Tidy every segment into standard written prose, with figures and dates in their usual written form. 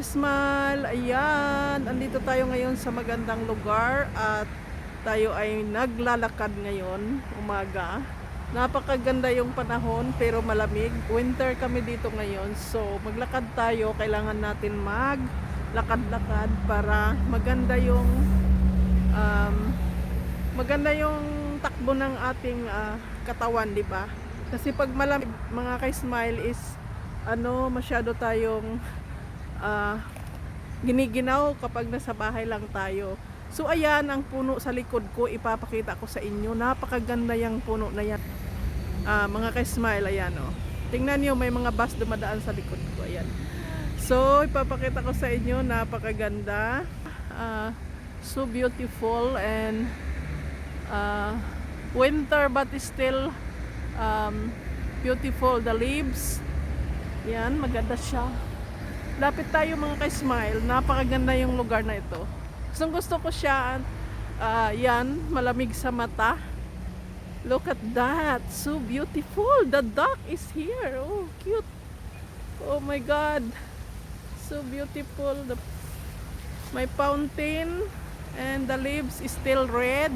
ka-smile, ayan, andito tayo ngayon sa magandang lugar at tayo ay naglalakad ngayon, umaga. Napakaganda yung panahon pero malamig. Winter kami dito ngayon, so maglakad tayo. Kailangan natin maglakad-lakad para um, maganda yung takbo ng ating katawan, di ba? Kasi pag malamig, mga ka-smile, is masyado tayong ah, giniginaw kapag nasa bahay lang tayo. So ayan ang puno sa likod ko, ipapakita ko sa inyo. Napakaganda yung puno na yan. Mga ka-smile, ayan oh. Tingnan niyo, may mga bus dumadaan sa likod ko, ayan. So ipapakita ko sa inyo, napakaganda. So beautiful and winter but still beautiful. The leaves, yan, maganda siya. Lapit tayo mga ka-smile. Napakaganda yung lugar na ito. Gusto ko siya. Yan, malamig sa mata. Look at that. So beautiful. The duck is here. Oh, cute. Oh my God. So beautiful. My fountain. And the leaves is still red.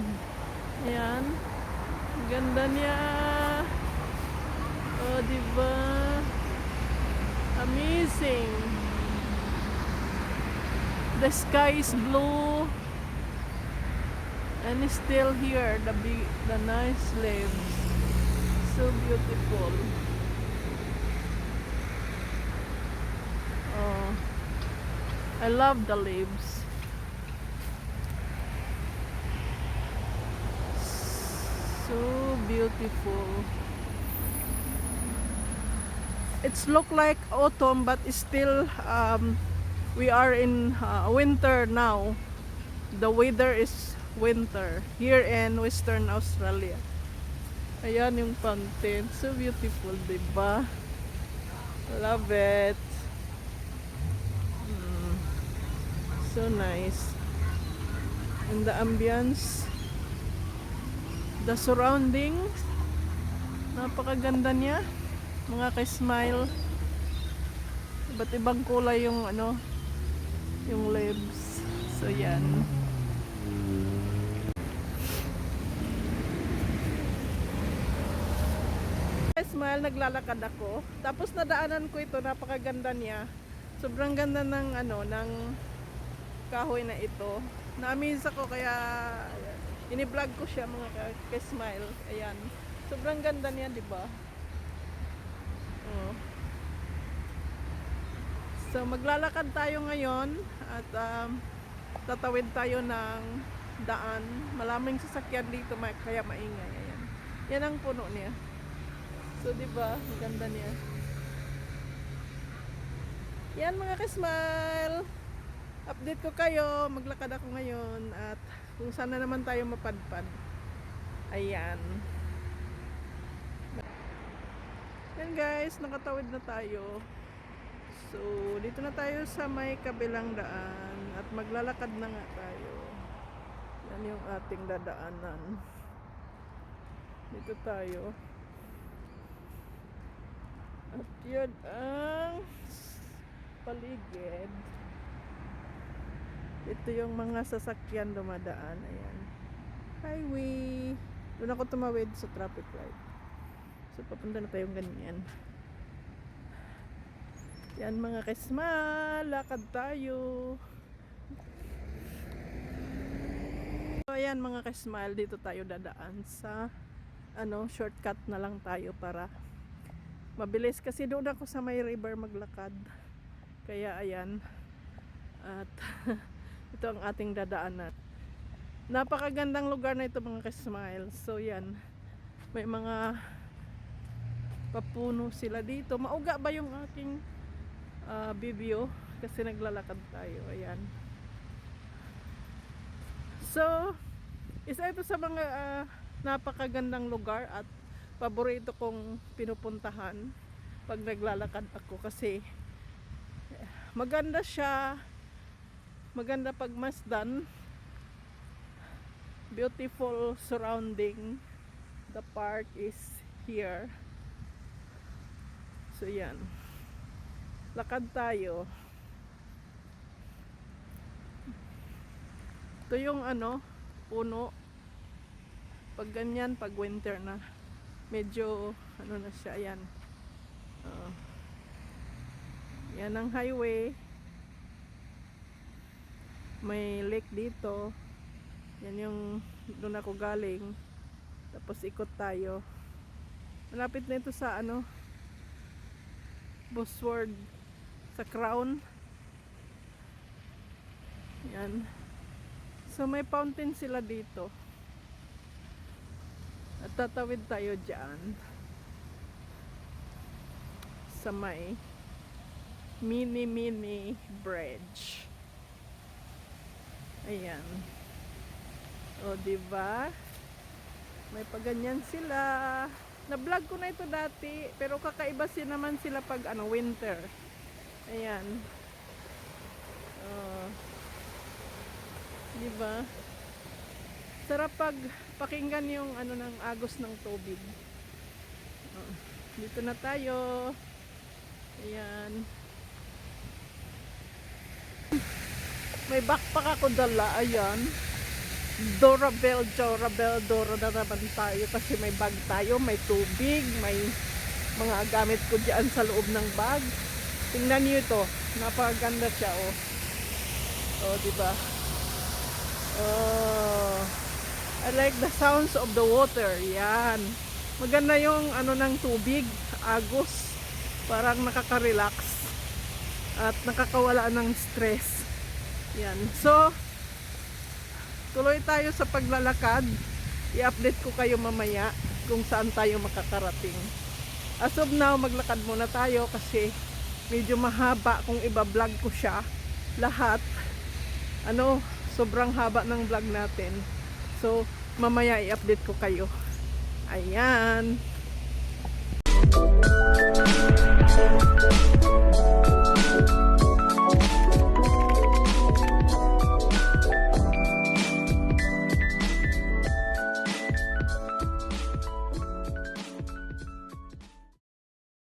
Ayan. Ganda niya. Oh, diba? Amazing. The sky is blue and it's still here, the nice leaves. So beautiful. Oh, I love the leaves. So beautiful. It's look like autumn but still we are in winter now. The weather is winter here in Western Australia. Ayan yung fountain. So beautiful, diba? Love it. So nice. And the ambience, the surroundings, napakaganda niya. Mga ka-smile. Iba't ibang kulay yung yung leaves. So yan. Smile, naglalakad ako. Tapos nadaanan ko ito, napakaganda niya. Sobrang ganda ng ng kahoy na ito. Na-amaze ako kaya ini-vlog ko siya mga ka-smile. Ayan. Sobrang ganda niya, 'di ba? Oh. So maglalakad tayo ngayon at tatawid tayo ng daan. Maraming sasakyan dito kaya maingay. Ayan. Yan ang puno niya. So diba, maganda niya. Yan mga ka-smile. Update ko kayo. Maglakad ako ngayon at kung saan na naman tayo mapadpad. Ayan. Yan guys, nakatawid na tayo. So, dito na tayo sa may kabilang daan at maglalakad na nga tayo. Yan yung ating dadaanan. Dito tayo. At yun ang paligid. Ito yung mga sasakyan dumadaan. Ayan. Highway. Doon ako tumawid sa traffic light. So, papunta na tayong ganyan. Yan mga ka-smile, lakad tayo. So ayan mga ka-smile, dito tayo dadaan sa shortcut na lang tayo para mabilis kasi doon ako sa may river maglakad. Kaya ayan. At ito ang ating dadaanan. Napakagandang lugar na ito mga ka-smile. So yan. May mga papuno sila dito. Mauga ba yung aking video kasi naglalakad tayo. Ayan. So, isa ito sa mga napakagandang lugar at paborito kong pinupuntahan pag naglalakad ako kasi maganda siya. Maganda pagmasdan. Beautiful surrounding. The park is here. So yan. Lakad tayo. Ito yung ano, puno. Pag ganyan, pag winter na, medyo ano na siya, ayan. Yan ang highway. May lake dito. Yan yung doon ako galing. Tapos ikot tayo. Malapit na ito sa ano, Bosworth, sa Crown. Yan. So may fountain sila dito. At tatawid tayo dyan sa may mini bridge. Ayan. O, diba? May paganyan sila. Na-vlog ko na ito dati, pero kakaiba naman sila pag ano, winter. Ayan. Diba? Sarap pag pakinggan yung ano ng agos ng tubig. Dito na tayo. Ayan. May backpack ako dala. Ayan. Dorabel na naman tayo kasi may bag tayo, may tubig, may mga gamit ko dyan sa loob ng bag. Tingnan niyo ito. Napakaganda siya, oh. Oh, diba? Oh. I like the sounds of the water. Yan. Maganda yung ano ng tubig, agos. Parang nakaka-relax at nakakawala ng stress. Yan. So, tuloy tayo sa paglalakad. I-update ko kayo mamaya kung saan tayo makakarating. As of now, maglakad muna tayo kasi medyo mahaba kung iba-vlog ko siya. Lahat. Ano, sobrang haba ng vlog natin. So, mamaya i-update ko kayo. Ayan.